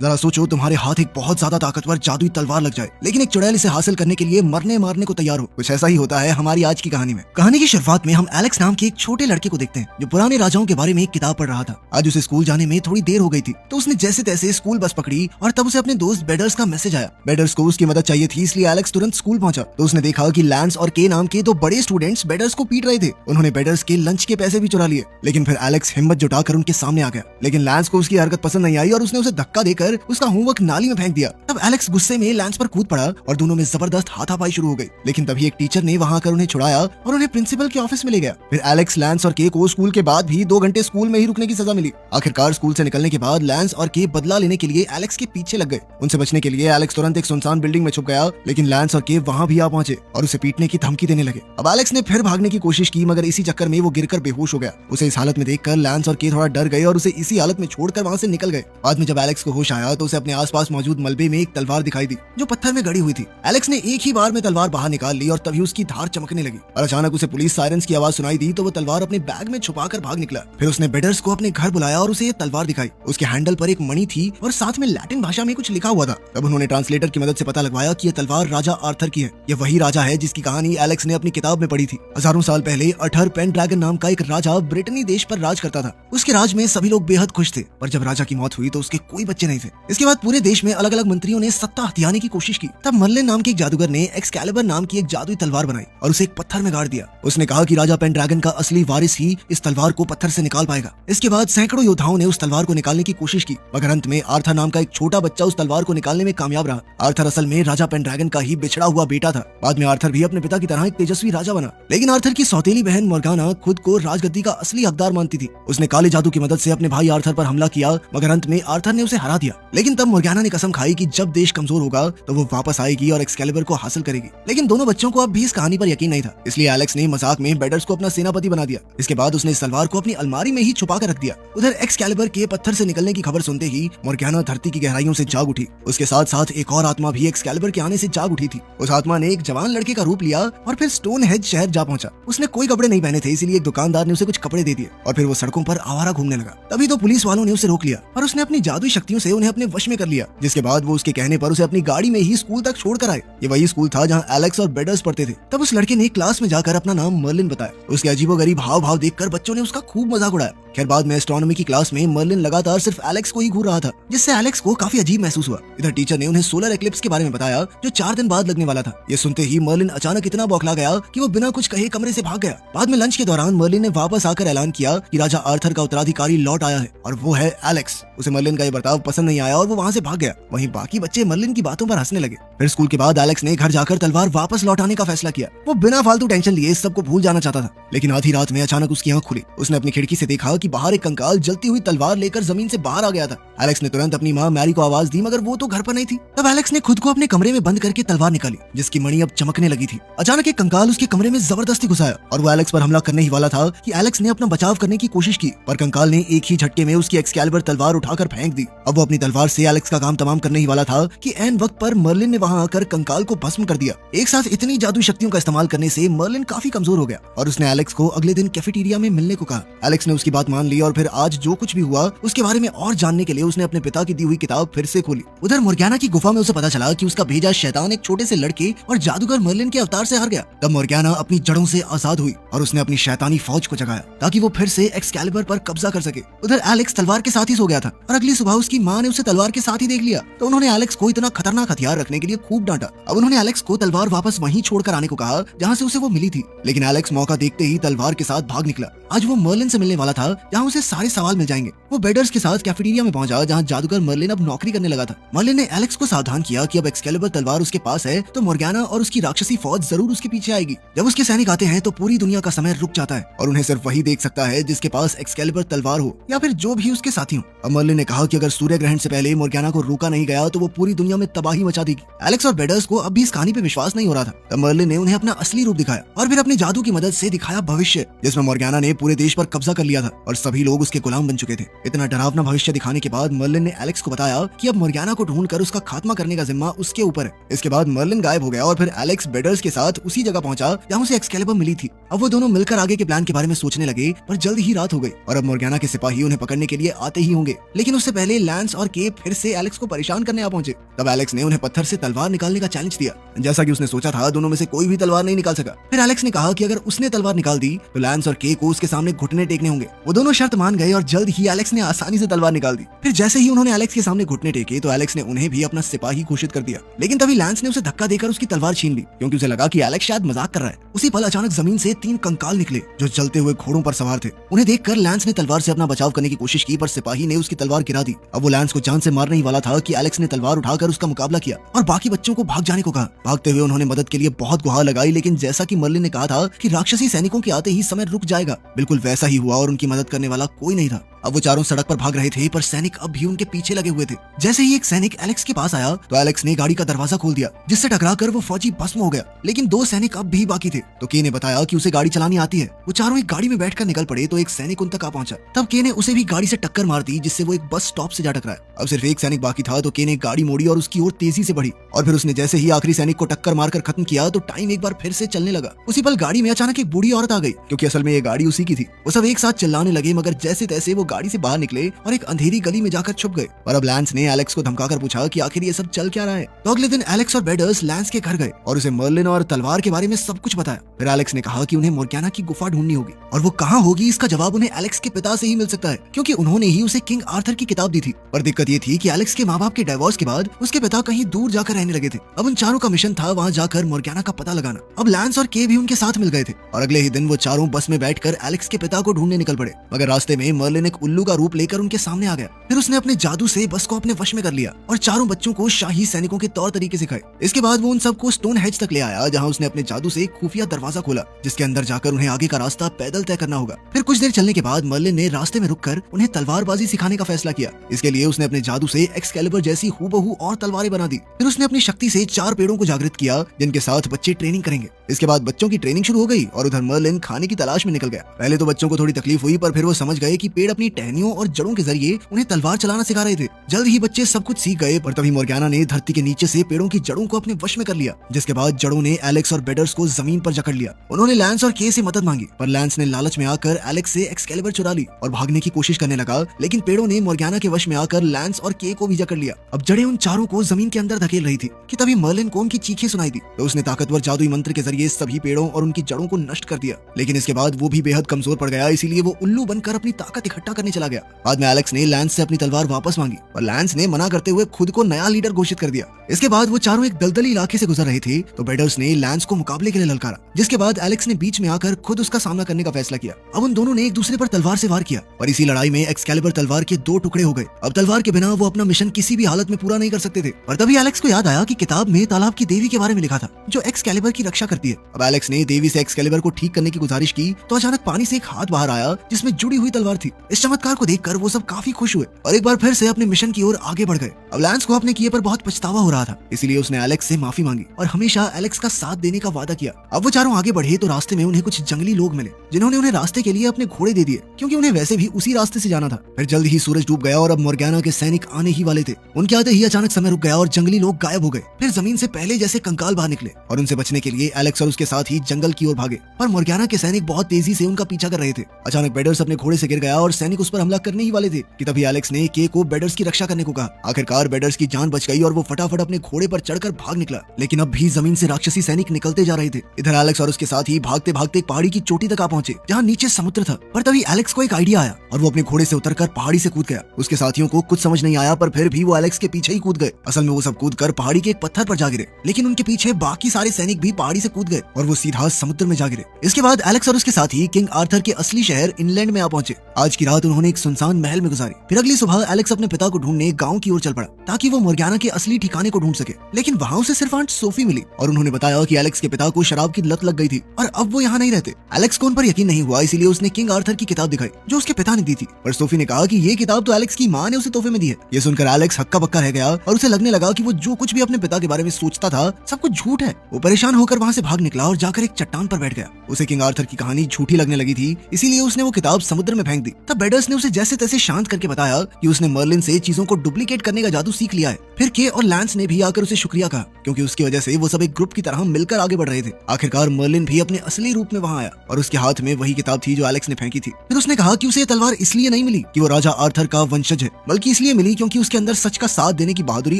जरा सोचो तुम्हारे हाथ एक बहुत ज्यादा ताकतवर जादुई तलवार लग जाए, लेकिन एक चुड़ैल इसे हासिल करने के लिए मरने मारने को तैयार हो। कुछ ऐसा ही होता है हमारी आज की कहानी में। कहानी की शुरुआत में हम एलेक्स नाम के एक छोटे लड़के को देखते हैं जो पुराने राजाओं के बारे में एक किताब पढ़ रहा था। आज उसे स्कूल जाने में थोड़ी देर हो गई थी, तो उसने जैसे तैसे स्कूल बस पकड़ी और तब उसे अपने दोस्त बेडर्स का मैसेज आया। बेडर्स को उसकी मदद चाहिए थी, इसलिए एलेक्स तुरंत स्कूल पहुंचा तो उसने देखा कि लैंस और के नाम के दो बड़े स्टूडेंट्स बेडर्स को पीट रहे थे। उन्होंने बेडर्स के लंच के पैसे भी चुरा लिए, लेकिन फिर एलेक्स हिम्मत जुटाकर उनके सामने आ गया। लेकिन लैंस को उसकी हरकत पसंद नहीं आई और उसने उसे धक्का देकर उसका होमवर्क नाली में फेंक दिया। तब एलेक्स गुस्से में लैंस पर कूद पड़ा और दोनों में जबरदस्त हाथापाई शुरू हो गई। लेकिन तभी एक टीचर ने वहां आकर उन्हें छुड़ाया और उन्हें प्रिंसिपल के ऑफिस में ले गया। फिर एलेक्स, लैंस और के को स्कूल के बाद भी 2 घंटे स्कूल में ही रुकने की सजा मिली। आखिरकार स्कूल से निकलने के बाद लैंस और के बदला लेने के लिए एलेक्स के पीछे लग गए। उनसे बचने के लिए एलेक्स तुरंत एक सुनसान बिल्डिंग में छुप गया, लेकिन लैंस और के वहां भी आ पहुंचे और उसे पीटने की धमकी देने लगे। अब एलेक्स ने फिर भागने की कोशिश की, मगर इसी चक्कर में वो गिरकर बेहोश हो गया। उसे इस हालत में देखकर लैंस और के थोड़ा डर गए और उसे इसी हालत में छोड़कर वहां से निकल गए। बाद में जब एलेक्स को होश आया तो उसे अपने आसपास मौजूद मलबे में एक तलवार दिखाई दी जो पत्थर में गड़ी हुई थी। एलेक्स ने एक ही बार में तलवार बाहर निकाल ली और तभी उसकी धार चमकने लगी और अचानक उसे पुलिस सायरन्स की आवाज सुनाई दी तो वो तलवार अपने बैग में छुपाकर भाग निकला। फिर उसने बेडर्स को अपने घर बुलाया और उसे ये तलवार दिखाई। उसके हैंडल पर एक मणि थी और साथ में लैटिन भाषा में कुछ लिखा हुआ था। तब उन्होंने ट्रांसलेटर की मदद से पता लगवाया कि यह तलवार राजा आर्थर की है। यह वही राजा है जिसकी कहानी एलेक्स ने अपनी किताब में पढ़ी थी। हजारों साल पहले अठर पेनड्रैगन नाम का एक राजा ब्रिटेनी देश पर राज करता था। उसके राज में सभी लोग बेहद खुश थे, पर जब राजा की मौत हुई तो उसके कोई बच्चे नहीं थे। इसके बाद पूरे देश में अलग अलग मंत्रियों ने सत्ता हथियाने की कोशिश की। तब मर्लिन नाम के एक जादूगर ने एक्सकैलिबर नाम की एक जादुई तलवार बनाई और उसे एक पत्थर में गाड़ दिया। उसने कहा कि राजा पेनड्रैगन का असली वारिस ही इस तलवार को पत्थर से निकाल पाएगा। इसके बाद सैकड़ों योद्धाओं ने उस तलवार को निकालने की कोशिश की, मगर अंत में आर्थर नाम का एक छोटा बच्चा उस तलवार को निकालने में कामयाब रहा। आर्थर असल में राजा पेनड्रैगन का ही बिछड़ा हुआ बेटा था। बाद में आर्थर भी अपने पिता की तरह एक तेजस्वी राजा बना, लेकिन आर्थर की सौतेली बहन मोर्गाना खुद को राजगद्दी का असली हकदार मानती थी। उसने काले जादू की मदद से अपने भाई आर्थर पर हमला किया, मगर अंत में आर्थर ने उसे हरा दिया। लेकिन तब मोर्गाना ने कसम खाई कि जब देश कमजोर होगा तो वो वापस आएगी और एक्सकैलिबर को हासिल करेगी। लेकिन दोनों बच्चों को अब भी इस कहानी पर यकीन नहीं था, इसलिए एलेक्स ने मजाक में बेडर्स को अपना सेनापति बना दिया। इसके बाद उसने इस तलवार को अपनी अलमारी में ही छुपा कर रख दिया। उधर एक्सकैलिबर के पत्थर से निकलने की खबर सुनते ही मोर्गाना धरती की गहराइयों से जाग उठी। उसके साथ साथ एक और आत्मा भी एक्सकैलिबर के आने से जाग उठी थी। उस आत्मा ने एक जवान लड़के का रूप लिया और फिर स्टोन हेज शहर जा पहुंचा। उसने कोई कपड़े नहीं पहने थे, इसीलिए एक दुकानदार ने उसे कुछ कपड़े दे दिए और फिर वो सड़कों पर आवारा घूमने लगा। तभी तो पुलिस वालों ने उसे रोक लिया और उसने अपनी जादुई शक्तियों से उन्हें अपने वश में कर लिया। जिसके बाद वो उसके कहने पर उसे अपनी गाड़ी में ही स्कूल तक छोड़कर आए। ये वही स्कूल था जहाँ एलेक्स और बेडर्स पढ़ते थे। तब उस लड़के ने क्लास में जाकर अपना नाम मर्लिन बताया। उसके अजीबोगरीब हाव भाव देखकर बच्चों ने उसका खूब मजाक उड़ाया। खैर बाद में एस्ट्रोनॉमी की क्लास में मर्लिन लगातार सिर्फ एलेक्स को ही घूर रहा था, जिससे एलेक्स को काफी अजीब महसूस हुआ। इधर टीचर ने उन्हें सोलर एक्लिप्स के बारे में बताया जो 4 दिन बाद लगने वाला था। ये सुनते ही मर्लिन अचानक इतना बौखला गया कि वो बिना कुछ कहे कमरे से भाग गया। बाद में लंच के दौरान मर्लिन ने वापस आकर ऐलान किया कि राजा आर्थर का उत्तराधिकारी लौट आया है और वो है एलेक्स। उसे मर्लिन का ये बर्ताव पसंद नहीं आया और वो वहाँ से भाग गया। वहीं बाकी बच्चे मर्लिन की बातों पर हंसने लगे। फिर स्कूल के बाद एलेक्स ने घर जाकर तलवार वापस लौटाने का फैसला किया। वो बिना फालतू टेंशन लिए सबको भूल जाना चाहता था, लेकिन आधी रात में अचानक उसकी आंख खुली। उसने अपनी खिड़की से देखा कि बाहर एक कंकाल जलती हुई तलवार लेकर जमीन से बाहर आ गया था। एलेक्स ने तुरंत अपनी माँ मैरी को आवाज दी, मगर वो तो घर पर नहीं थी। तब एलेक्स ने खुद को अपने कमरे में बंद करके तलवार निकाली, जिसकी मणि अब चमकने लगी थी। अचानक एक कंकाल उसके कमरे में जबरदस्ती घुस आया और वो एलेक्स पर हमला करने ही वाला था कि एलेक्स ने अपना बचाव करने की कोशिश की, पर कंकाल ने एक ही झटके में उसकी एक्सकैलिबर तलवार उठाकर फेंक दी। अब वो अपनी तलवार से एलेक्स का काम तमाम करने ही वाला था कि ऐन वक्त पर मर्लिन ने वहां आकर कंकाल को भस्म कर दिया। एक साथ इतनी जादू शक्तियों का इस्तेमाल करने से मर्लिन काफी कमजोर हो गया और उसने एलेक्स को अगले दिन कैफेटेरिया में मिलने को कहा। एलेक्स ने उसकी बात मान ली और फिर आज जो कुछ भी हुआ उसके बारे में और जानने के लिए उसने अपने पिता की दी हुई किताब फिर से खोली। उधर मोर्गाना की गुफा में उसे पता चला कि उसका भेजा शैतान एक छोटे से लड़के और जादूगर मर्लिन के अवतार से हार गया। तब मोर्गाना अपनी जड़ों से आजाद हुई और उसने अपनी शैतानी फौज को जगाया ताकि वो फिर से एक्सकैलिबर पर कब्जा कर सके। उधर एलेक्स तलवार के साथ ही सो गया था और अगली सुबह उसकी माँ ने उसे तलवार के साथ ही देख लिया, तो उन्होंने एलेक्स को इतना खतरनाक हथियार रखने के लिए खूब डांटा। अब उन्होंने एलेक्स को तलवार वापस वहीं छोड़कर आने को कहा जहाँ से उसे वो मिली थी, लेकिन एलेक्स मौका देखते ही तलवार के साथ भाग निकला। आज वो मर्लिन से मिलने वाला था जहाँ उसे सारे सवाल मिल जाएंगे। वो बेडर्स के साथ कैफेटेरिया में पहुंचा जहाँ जादूगर मर्लिन अब नौकरी करने लगा था। मर्लिन ने एलेक्स को सावधान किया कि अब एक्सकैलिबर तलवार उसके पास है तो मोर्गाना और उसकी राक्षसी फौज जरूर उसके पीछे आएगी। जब उसके सैनिक आते हैं तो पूरी दुनिया का समय रुक जाता है और उन्हें सिर्फ वही देख सकता है जिसके पास एक्सकैलिबर तलवार हो या फिर जो भी उसके साथी हो। अब मर्लिन ने कहा कि अगर सूर्य ग्रहण से पहले मोर्गाना को रोका नहीं गया तो वो पूरी दुनिया में तबाही मचा देगी। एलेक्स और बेडर्स को अब भी इस कहानी पे विश्वास नहीं हो रहा था। तब मर्लिन ने उन्हें अपना असली रूप दिखाया और फिर अपने जादू की मदद से दिखाया भविष्य, जिसमें मोर्गाना ने पूरे देश पर कब्जा कर लिया था और सभी लोग उसके गुलाम बन चुके थे। इतना डरावना भविष्य दिखाने के बाद मर्लिन ने एलेक्स को बताया कि अब मोर्गाना को ढूंढकर उसका खात्मा करने का जिम्मा उसके ऊपर है। इसके बाद मर्लिन गायब हो गया और फिर एलेक्स बेडर्स के साथ उसी जगह पहुंचा जहां उसे एक्सकैलिबर मिली थी। अब वो दोनों मिलकर आगे के प्लान के बारे में सोचने लगे, पर जल्द ही रात हो गई और अब मोर्गाना के सिपाही उन्हें पकड़ने के लिए आते ही होंगे। लेकिन उससे पहले लैंस और के फिर से एलेक्स को परेशान करने आ पहुंचे। तब एलेक्स ने उन्हें पत्थर से तलवार निकालने का चैलेंज दिया। जैसा कि उसने सोचा था, दोनों में से कोई भी तलवार नहीं निकाल सका। फिर एलेक्स ने कहा कि अगर उसने तलवार निकाल दी तो लैंस और के को उसके सामने घुटने टेकने होंगे। वो दोनों शर्त मान गए और जल्द ही एलेक्स ने आसानी से तलवार निकाल दी। फिर जैसे ही उन्होंने एलेक्स के सामने घुटने टेके तो एलेक्स ने उन्हें भी अपना सिपाही घोषित कर दिया। लेकिन तभी लैंस ने उसे धक्का देकर उसकी तलवार छीन ली, क्योंकि उसे लगा कि एलेक्स शायद मजाक कर रहा है। उसी पल अचानक जमीन से 3 कंकाल निकले जो चलते हुए घोड़ों पर सवार थे। उन्हें देखकर लैंस ने तलवार से अपना बचाव करने की कोशिश की, पर सिपाही ने उसकी तलवार गिरा दी। अब वो लैंस को जान से मारने ही वाला था कि एलेक्स ने तलवार उठाकर उसका मुकाबला किया और बाकी बच्चों को भाग जाने को कहा। भागते हुए उन्होंने मदद के लिए बहुत गुहार लगाई, लेकिन जैसा कि मर्लिन ने कहा था कि राक्षसी सैनिकों के आते ही समय रुक जाएगा, बिल्कुल वैसा ही हुआ और उनकी मदद करने वाला कोई नहीं था। अब वो चारों सड़क पर भाग रहे थे, पर सैनिक अब भी उनके पीछे लगे हुए थे। जैसे ही एक सैनिक एलेक्स के पास आया तो एलेक्स ने गाड़ी का दरवाजा खोल दिया, जिससे टकराकर वो फौजी भस्म हो गया। लेकिन 2 सैनिक अब भी बाकी थे। तो के ने बताया कि उसे गाड़ी चलानी आती है। वो चारों एक गाड़ी में बैठकर निकल पड़े तो एक सैनिक उन तक आ पहुंचा। तब के ने उसे भी गाड़ी से टक्कर मार दी, जिससे वो एक बस स्टॉप से जा टकराया। अब सिर्फ एक सैनिक बाकी था, तो के ने गाड़ी मोड़ी और उसकी ओर तेजी से बढ़ी। और फिर उसने जैसे ही आखिरी सैनिक को टक्कर मारकर खत्म किया तो टाइम एक बार फिर से चलने लगा। उसी पल गाड़ी में अचानक एक बूढ़ी औरत आ गई, क्योंकि असल में ये गाड़ी उसी की थी। वो सब एक साथ चिल्लाने लगे, मगर जैसे तैसे वो गाड़ी से बाहर निकले और एक अंधेरी गली में जाकर छुप गए। और अब लैंस ने एलेक्स को धमकाकर पूछा कि आखिर ये सब चल क्या रहा है। तो अगले दिन एलेक्स और बेडर्स लैंस के घर गए और उसे मर्लिन और तलवार के बारे में सब कुछ बताया। फिर एलेक्स ने कहा कि उन्हें मोर्गाना की गुफा ढूंढनी होगी, और वो कहाँ होगी इसका जवाब उन्हें एलेक्स के पिता से ही मिल सकता है, क्योंकि उन्होंने ही उसे किंग आर्थर की किताब दी थी। पर दिक्कत ये थी कि एलेक्स के माँ बाप के डिवोर्स के बाद उसके पिता कहीं दूर जाकर रहने लगे थे। अब उन चारों का मिशन था वहाँ जाकर मोर्गाना का पता लगाना। अब लैंस और के भी उनके साथ मिल गए थे और अगले ही दिन वो चारों बस में बैठकर एलेक्स के पिता को ढूंढने निकल पड़े। मगर रास्ते में मर्लिन एक उल्लू का रूप लेकर उनके सामने आ गया। फिर उसने अपने जादू से बस को अपने वश में कर लिया और चारों बच्चों को शाही सैनिकों के तौर तरीके सिखाए। इसके बाद वो उन सबको स्टोन हेज तक ले आया, जहाँ उसने अपने जादू से एक खुफिया दरवाजा खोला, जिसके अंदर जाकर उन्हें आगे का रास्ता पैदल तय करना होगा। फिर कुछ देर चलने के बाद मर्लिन ने रास्ते में रुककर उन्हें तलवारबाजी सिखाने का फैसला किया। इसके लिए उसने अपने जादू से एक्सकैलिबर जैसी हूबहू और तलवारें बना दी। फिर उसने अपनी शक्ति से 4 पेड़ों को जागृत किया, जिनके साथ बच्चे ट्रेनिंग करेंगे। इसके बाद बच्चों की ट्रेनिंग शुरू हो गई और उधर मर्लिन खाने की तलाश में निकल गया। पहले तो बच्चों को थोड़ी तकलीफ हुई, पर फिर वो समझ गए कि पेड़ अपनी टहनियों और जड़ों के जरिए उन्हें तलवार चलाना सिखा रहे थे। जल्द ही बच्चे सब कुछ सीख गए, पर तभी मोर्गाना ने धरती के नीचे से पेड़ों की जड़ों को अपने वश में कर लिया, जिसके बाद जड़ों ने एलेक्स और बेडर्स को जमीन पर जकड़ लिया। उन्होंने लैंस और के से मदद मांगी, पर लैंस ने लालच में आकर एलेक्स से एक्सकैलिबर चुरा ली और भागने की कोशिश करने लगा। लेकिन पेड़ों ने मोर्गाना के वश में आकर लैंस और के को भी जकड़ लिया। अब जड़ें उन चारों को जमीन के अंदर धकेल रही थी कि तभी मर्लिन को उनकी चीखें सुनाई दी। तो उसने ताकतवर जादुई मंत्र के जरिए सभी पेड़ों और उनकी जड़ों को नष्ट कर दिया। लेकिन इसके बाद वो भी बेहद कमजोर पड़ गया, इसीलिए वो उल्लू बनकर अपनी ताकत इकट्ठा करने चला गया। बाद में एलेक्स ने लैंस से अपनी तलवार वापस मांगी और लैंस ने मना करते हुए खुद को नया लीडर घोषित कर दिया। इसके बाद वो चारों एक दलदली इलाके से गुजर रहे थे, तो बेडर्स ने लैंस को मुकाबले के लिए ललकारा, जिसके बाद एलेक्स ने बीच में आकर खुद उसका सामना करने का फैसला किया। अब उन दोनों ने एक दूसरे पर तलवार से वार किया और इसी लड़ाई में एक्सकैलिबर तलवार के 2 टुकड़े हो गए। अब तलवार के बिना वो अपना मिशन किसी भी हालत में पूरा नहीं कर सकते थे। पर तभी एलेक्स को याद आया कि किताब में तालाब की देवी के बारे में लिखा था, जो एक्सकैलिबर की रक्षा करती है। अब एलेक्स ने देवी से एक्सकैलिबर को ठीक करने की गुजारिश की, तो अचानक पानी से एक हाथ बाहर आया जिसमें जुड़ी हुई तलवार थी। इस चमत्कार को देखकर वो सब काफी खुश हुए और एक बार फिर से अपने मिशन की ओर आगे बढ़ गए। अब लैंस को अपने किए पर बहुत पछतावा हो रहा था, इसलिए उसने एलेक्स से माफी मांगी और हमेशा एलेक्स का साथ देने का वादा किया। अब वो चारों आगे बढ़े तो रास्ते में उन्हें कुछ जंगली लोग मिले, जिन्होंने उन्हें रास्ते के लिए अपने घोड़े दे दिए, क्योंकि उन्हें वैसे भी उसी रास्ते से जाना था। फिर जल्द ही सूरज डूब गया और अब मोर्गाना के सैनिक आने ही वाले थे। उनके आते ही अचानक समय रुक गया और जंगली लोग गायब हो गए। फिर जमीन से पहले जैसे कंकाल बाहर निकले और उनसे बचने के लिए एलेक्स और उसके साथ ही जंगल की ओर भागे। पर मोर्गाना के सैनिक बहुत तेजी से उनका पीछा कर रहे थे। अचानक बेडर्स अपने घोड़े से गिर गया और सैनिक उस पर हमला करने ही वाले थे कि तभी एलेक्स ने के को बेडर्स की रक्षा करने को कहा। आखिरकार बेडर्स की जान बच गई और वो फटाफट अपने घोड़े पर चढ़कर भाग निकला। लेकिन अब भी जमीन से राक्षसी सैनिक निकलते जा रहे थे। इधर एलेक्स और उसके साथ ही भागते भागते एक पहाड़ी की चोटी तक आ पहुंचे, जहाँ नीचे समुद्र था। पर तभी एलेक्स को एक आइडिया आया और वो अपने घोड़े से उतरकर पहाड़ी से कूद गया। उसके साथियों को कुछ समझ नहीं आया, पर फिर भी वो एलेक्स के पीछे ही कूद गए। असल में वो सब कूद कर पहाड़ी के एक पत्थर पर जा गिरे, लेकिन उनके पीछे बाकी सारे सैनिक भी पहाड़ी से कूद गए और वो सीधा समुद्र में जा गिरे। इसके बाद एलेक्स और उसके साथी किंग आर्थर के असली शहर इंग्लैंड में आ पहुंचे। आज की रात उन्होंने एक सुनसान महल में गुजारी। फिर अगली सुबह एलेक्स अपने पिता को ढूंढने गाँव की ओर चल पड़ा, ताकि वो मोर्गाना के असली ठिकाने को ढूंढ सके। लेकिन वहाँ उसे सिर्फ आंट सोफी मिली और उन्होंने बताया कि एलेक्स के पिता को शराब की लत लग गई थी और अब वो यहाँ नहीं रहते। एलेक्स को उन पर यकीन नहीं हुआ, इसीलिए उसने किंग आर्थर की किताब दिखाई जो उसके पिता ने दी थी। पर सोफी ने कहा कि ये किताब तो एलेक्स की माँ ने उसे तोहफे में दी है। ये सुनकर एलेक्स हक्का बक्का रह गया और उसे लगने लगा कि वो जो कुछ भी अपने पिता के बारे में सोचता था सब कुछ झूठ है। वो परेशान होकर वहाँ से भाग निकला और जाकर एक चट्टान पर बैठ गया। उसे किंग आर्थर की कहानी झूठी लगने लगी थी, इसीलिए उसने वो किताब समुद्र में फेंक दी। तब बेडर्स ने उसे जैसे तैसे शांत करके बताया कि उसने मर्लिन से चीजों को डुप्लीकेट करने का जादू सीख लिया है फिर के और लैंस ने भी आकर उसे शुक्रिया कहा, क्योंकि उसकी वजह से वो सब एक ग्रुप की तरह मिलकर आगे बढ़ रहे थे। आखिरकार मर्लिन भी अपने असली रूप में वहां आया और उसके हाथ में वही किताब थी जो एलेक्स ने फेंकी थी। फिर उसने कहा कि उसे ये तलवार इसलिए नहीं मिली कि वो राजा आर्थर का वंशज है, बल्कि इसलिए मिली क्योंकि उसके अंदर सच का साथ देने की बहादुरी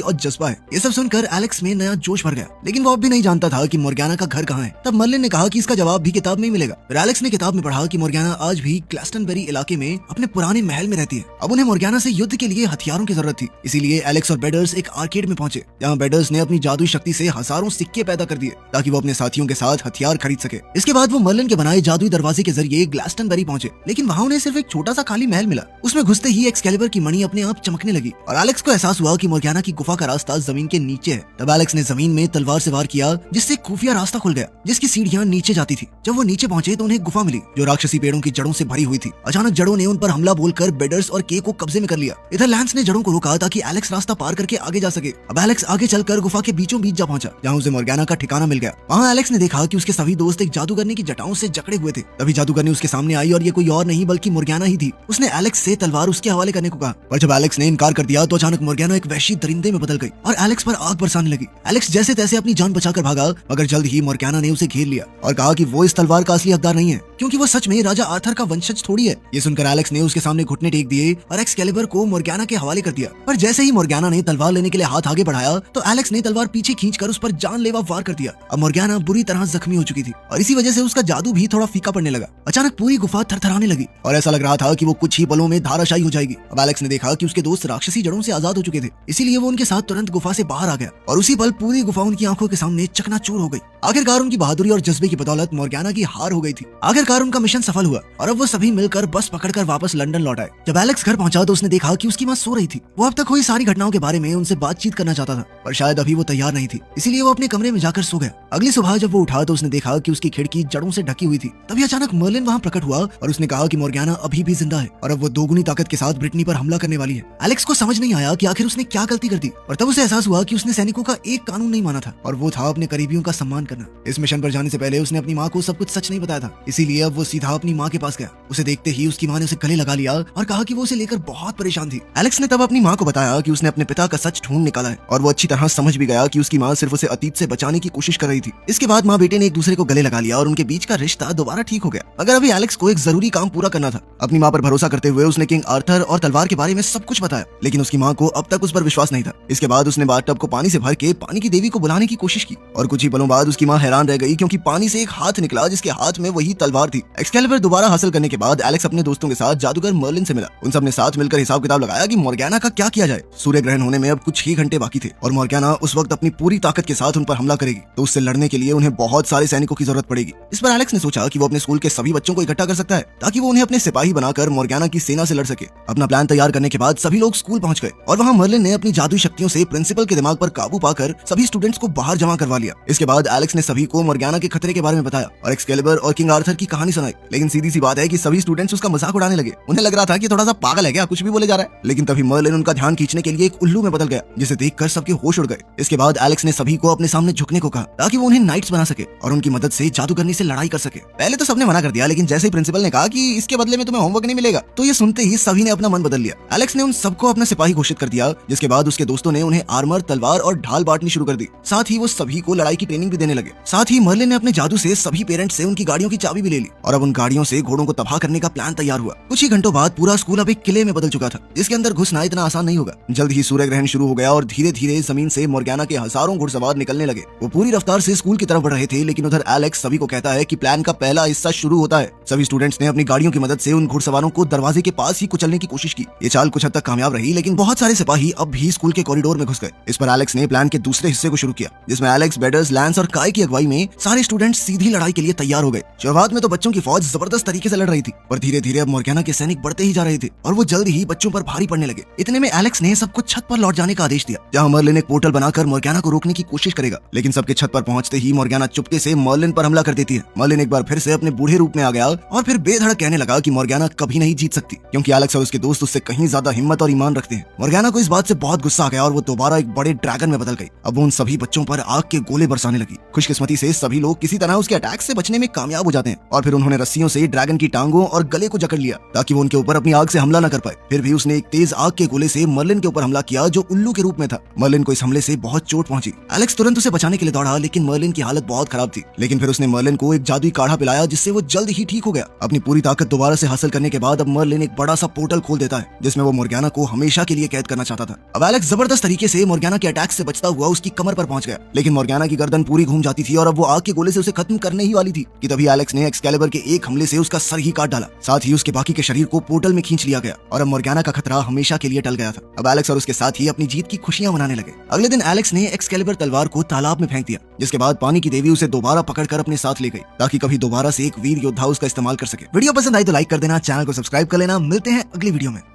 और जज्बा है। ये सब सुनकर एलेक्स में नया जोश भर गया, लेकिन वो अब भी नहीं जानता था कि मोर्गाना का घर कहाँ है। तब मर्लिन ने कहा कि इसका जवाब भी किताब में ही मिलेगा। फिर एलेक्स ने किताब में पढ़ा कि मोर्गाना आज भी ग्लास्टनबरी इलाके में अपने पुराने महल में रहती है। अब उन्हें मोर्गाना से युद्ध के लिए हथियारों की जरूरत थी, इसीलिए एलेक्स और बेडर्स एक आर्केड में पहुंचे, जहाँ बेडर्स ने अपनी जादुई शक्ति से हजारों सिक्के पैदा कर दिए ताकि वो अपने साथियों के साथ हथियार खरीद सके। इसके बाद वो मर्लिन के बनाए जादुई दरवाजे के जरिए ग्लास्टनबरी पहुंचे, लेकिन वहाँ उन्हें सिर्फ एक छोटा सा खाली महल मिला। उसमें घुसते ही एक्सकैलिबर की मणि अपने आप चमकने लगी और एलेक्स को एहसास हुआ कि मोर्गाना की गुफा का रास्ता जमीन के नीचे है। तब एलेक्स ने जमीन में तलवार से वार किया, जिससे खुफिया रास्ता खुल गया, जिसकी सीढ़ियां नीचे जाती थी। जब वो नीचे पहुंचे तो उन्हें गुफा मिली जो राक्षसी पेड़ों की जड़ों से भरी हुई थी। अचानक जड़ों ने उन पर हमला बोलकर बेडर्स और के को कब्जे में कर लिया। इधर लैंस ने जड़ों को रोका ताकि एलेक्स रास्ता पार करके आगे जा सके। अब एलेक्स आगे चलकर गुफा के बीचों बीच जा पहुंचा, जहाँ उसे मोर्गाना का ठिकाना मिल गया। वहाँ एलेक्स ने देखा कि उसके सभी दोस्त एक जादूगरनी की जटाओं से जकड़े हुए थे। तभी जादूगरनी उसके सामने आई और ये कोई और नहीं बल्कि मोर्गाना ही थी। उसने एलेक्स से तलवार उसके हवाले करने को कहा, पर जब एलेक्स ने इनकार कर दिया तो अचानक मोर्गाना एक वहशी दरिंदे में बदल गई और एलेक्स पर आग बरसाने लगी। एलेक्स जैसे तैसे अपनी जान बचाकर भागा, मगर जल्द ही मोर्गाना ने उसे घेर लिया और कहा कि वो इस तलवार का असली हकदार नहीं है, क्योंकि वो सच में राजा आर्थर का वंशज थोड़ी है। ये सुनकर एलेक्स ने उसके सामने घुटने टेक दिए और एक्सकैलिबर को मोर्गाना के हवाले कर दिया। पर जैसे ही मोर्गाना ने तलवार लेने के लिए हाथ आगे बढ़ाया तो एलेक्स ने तलवार पीछे खींचकर उस पर जानलेवा वार कर दिया। अब मोर्गाना बुरी तरह जख्मी हो चुकी थी और इसी वजह से उसका जादू भी थोड़ा फीका पड़ने लगा। अचानक पूरी गुफा थरथराने लगी और ऐसा लग रहा था कि वो कुछ ही पलों में धाराशायी हो जाएगी। अब एलेक्स ने देखा कि उसके दोस्त राक्षसी जड़ों से आजाद हो चुके थे, इसीलिए वो उनके साथ तुरंत गुफा से बाहर आ गया और उसी पल पूरी गुफा उनकी आंखों के सामने चकनाचूर हो गई। आखिरकार उनकी बहादुरी और जज्बे की बदौलत मोर्गाना की हार हो गई थी। आखिरकार उनका मिशन सफल हुआ और अब वो सभी मिलकर बस पकड़कर वापस लंदन लौट आए। जब एलेक्स घर पहुंचा तो उसने देखा कि उसकी माँ सो रही थी। वो अब तक हुई सारी घटनाओं के बारे में उनसे बातचीत करना चाहता था, पर शायद अभी वो तैयार नहीं थी, इसीलिए वो अपने कमरे में जाकर सो गया। अगली सुबह जब वो उठा तो उसने देखा कि उसकी खिड़की जड़ों से ढकी हुई थी। तभी अचानक मर्लिन वहाँ प्रकट हुआ और उसने कहा कि मोर्गाना अभी भी जिंदा है और अब वो दोगुनी ताकत के साथ ब्रिटनी पर हमला करने वाली है। एलेक्स को समझ नहीं आया कि आखिर उसने क्या गलती कर दी, और तब उसे एहसास हुआ कि उसने सैनिकों का एक कानून नहीं माना था और वो था अपने करीबियों का सम्मान करना। इस मिशन पर जाने से पहले उसने अपनी माँ को सब कुछ सच नहीं बताया था, इसीलिए अब वो सीधा अपनी माँ के पास गया। उसे देखते ही उसकी माँ ने उसे गले लगा लिया और कहा कि वो उसे लेकर बहुत परेशान थी। एलेक्स ने तब अपनी माँ को बताया कि उसने अपने पिता का सच ढूंढ निकाला है और वो अच्छी तरह समझ भी गया कि उसकी माँ सिर्फ उसे अतीत से बचाने की कोशिश कर रही थी। इसके बाद माँ बेटे ने एक दूसरे को गले लगा लिया और उनके बीच का रिश्ता दोबारा ठीक हो गया। मगर अभी एलेक्स को एक जरूरी काम पूरा करना था। अपनी माँ पर भरोसा करते हुए उसने किंग आर्थर और तलवार के बारे में सब कुछ बताया, लेकिन उसकी माँ को अब तक उस पर विश्वास नहीं था। इसके बाद उसने बाथटब को पानी से भर के पानी की देवी को बुलाने की कोशिश की और कुछ ही पलों बाद उसकी माँ हैरान रह गई, क्योंकि पानी से एक हाथ निकला जिसके हाथ में वही तलवार थी। एक्सकैलिबर दोबारा हासिल करने के बाद एलेक्स अपने दोस्तों के साथ जादूगर मर्लिन से मिला। उन सब ने साथ मिलकर हिसाब किताब लगाया कि मोर्गाना का क्या किया जाए। सूर्य ग्रहण होने में अब कुछ ही घंटे बाकी थे और मोर्गाना उस वक्त अपनी पूरी ताकत के साथ उन पर हमला करेगी, तो उससे लड़ने के लिए उन्हें बहुत सारे सैनिकों की जरूरत पड़ेगी। इस पर एलेक्स ने सोचा कि वो अपने स्कूल के सभी बच्चों को इकट्ठा कर सकता है ताकि वो उन्हें अपने सिपाही बनाकर मोर्गाना की सेना से लड़ सके। अपना प्लान तैयार करने के बाद सभी लोग स्कूल पहुंच गए और वहां मर्लिन ने अपनी जादुई शक्तियों से प्रिंसिपल के दिमाग पर काबू पाकर सभी स्टूडेंट्स को बाहर जमा करवा लिया। इसके बाद एलेक्स ने सभी को मोर्गाना के खतरे के बारे में बताया और एक्सकैलिबर और किंग आर्थर की कहानी सुनाई। लेकिन सीधी सी बात है कि सभी स्टूडेंट्स उसका मजाक उड़ाने लगे। उन्हें लग रहा था कि थोड़ा सा पागल है क्या, कुछ भी बोले जा रहा है। लेकिन तभी मर्लिन उनका ध्यान खींचने के लिए एक उल्लू में बदल गया, जिसे देखकर सबके होश उड़ गए। इसके बाद एलेक्स ने सभी को अपने सामने झुकने को कहा ताकि वो उन्हें नाइट्स बना सके और उनकी मदद से जादूगरनी से लड़ाई कर सके। पहले तो सबने मना कर दिया, लेकिन जैसे ही प्रिंसिपल ने कहा कि इसके बदले में तुम्हें होमवर्क नहीं मिलेगा, तो ये सुनते ही सभी ने अपना मन बदल लिया। एलेक्स ने उन सबको अपना सिपाही घोषित कर दिया, जिसके बाद उसके दोस्तों ने उन्हें आर्मर, तलवार और ढाल बांटनी शुरू कर दी। साथ ही वो सभी को लड़ाई की ट्रेनिंग भी देने लगे। साथ ही मर्लिन ने अपने जादू से सभी पेरेंट्स से उनकी गाड़ियों की चाबी भी ले ली और अब उन गाड़ियों से घोड़ों को तबाह करने का प्लान तैयार हुआ। कुछ ही घंटों बाद पूरा स्कूल अब एक किले में बदल चुका था, जिसके अंदर घुसना इतना आसान नहीं होगा। जल्द ही सूर्य ग्रहण शुरू हो गया और धीरे धीरे जमीन से मोर्गाना के हजारों घुड़सवार निकलने लगे। वो पूरी रफ्तार से स्कूल की तरफ बढ़ रहे थे, लेकिन उधर एलेक्स सभी को कहता है कि प्लान का पहला हिस्सा शुरू होता है। सभी स्टूडेंट्स ने अपनी गाड़ियों की मदद से उन घुड़सवारों को दरवाजे के पास ही कुचलने की कोशिश की। ये चाल कुछ हद तक कामयाब रही, लेकिन बहुत सारे सिपाही अब भी स्कूल के कॉरिडोर में घुस गए। इस पर एलेक्स ने प्लान के दूसरे हिस्से को शुरू किया, जिसमें एलेक्स, बेडर्स, लैंस और काय की अगुवाई में सारे स्टूडेंट्स सीधी लड़ाई के लिए तैयार हो गए। शुरुआत में तो बच्चों की फौज जबरदस्त तरीके से लड़ रही थी, पर धीरे धीरे अब मोर्गाना के सैनिक बढ़ते ही जा रहे थे और वो जल्द ही बच्चों पर भारी पड़ने लगे। इतने में एलेक्स ने सबको छत पर लौट जाने का आदेश दिया, जहां मर्लिन एक पोर्टल बनाकर मोर्गाना को रोकने की कोशिश करेगा। लेकिन सबके छत पर पहुंचते ही मोर्गाना चुपके से मर्लिन पर हमला कर देती है। मर्लिन एक बार फिर से अपने बूढ़े रूप में आ गया और फिर बेधड़क कहने लगा कि मोर्गाना कभी नहीं जीत सकती, क्योंकि एलेक्स और उसके दोस्त उससे कहीं ज्यादा हिम्मत और ईमान रखते हैं। मोर्गाना को इस बात से बहुत गुस्सा आ गया और वो दोबारा एक बड़े ड्रैगन में बदल गई। अब वो उन सभी बच्चों पर आग के गोले बरसाने लगी। खुशकिस्मती से सभी लोग किसी तरह उसके अटैक से बचने में कामयाब हो जाते हैं और फिर उन्होंने रस्सियों से ड्रैगन की टांगों और गले को जकड़ लिया ताकि वो उनके ऊपर अपनी आग से हमला न कर पाए। फिर भी उसने एक तेज आग के गोले से मर्लिन के ऊपर हमला किया, जो उल्लू उल्लू के रूप में था। मर्लिन को इस हमले से बहुत चोट पहुंची। एलेक्स तुरंत उसे बचाने के लिए दौड़ा, लेकिन मर्लिन की हालत बहुत खराब थी। लेकिन फिर उसने मर्लिन को एक जादुई काढ़ा पिलाया, जिससे वो जल्द ही ठीक हो गया। अपनी पूरी ताकत दोबारा से हासिल करने के बाद अब मर्लिन एक बड़ा सा पोर्टल खोल देता है, जिसमें वो मोर्गाना को हमेशा के लिए कैद करना चाहता था। अब एलेक्स जबरदस्त तरीके से मोर्गाना के अटैक से बचता हुआ उसकी कमर पर पहुंच गया, लेकिन मोर्गाना की गर्दन पूरी घूम जाती थी और अब वो आग के गोले से उसे खत्म करने ही वाली थी कि तभी एलेक्स ने एक्सकैलिबर के एक हमले से उसका सर ही काट डाला। साथ ही उसके बाकी के शरीर को पोर्टल में खींच लिया गया और अब मोर्गाना का खतरा हमेशा के लिए टल गया था। अब एलेक्स और उसके साथ ही अपनी जीत की खुशियां मनाने लगे। अगले दिन एलेक्स ने एक्सकैलिबर तलवार को तालाब में फेंक दिया, जिसके बाद पानी की देवी उसे दोबारा पकड़कर अपने साथ ले गई, ताकि कभी दोबारा से एक वीर योद्धा उसका इस्तेमाल कर सके। वीडियो पसंद आई तो लाइक कर देना, चैनल को सब्सक्राइब कर लेना। मिलते हैं अगली वीडियो में।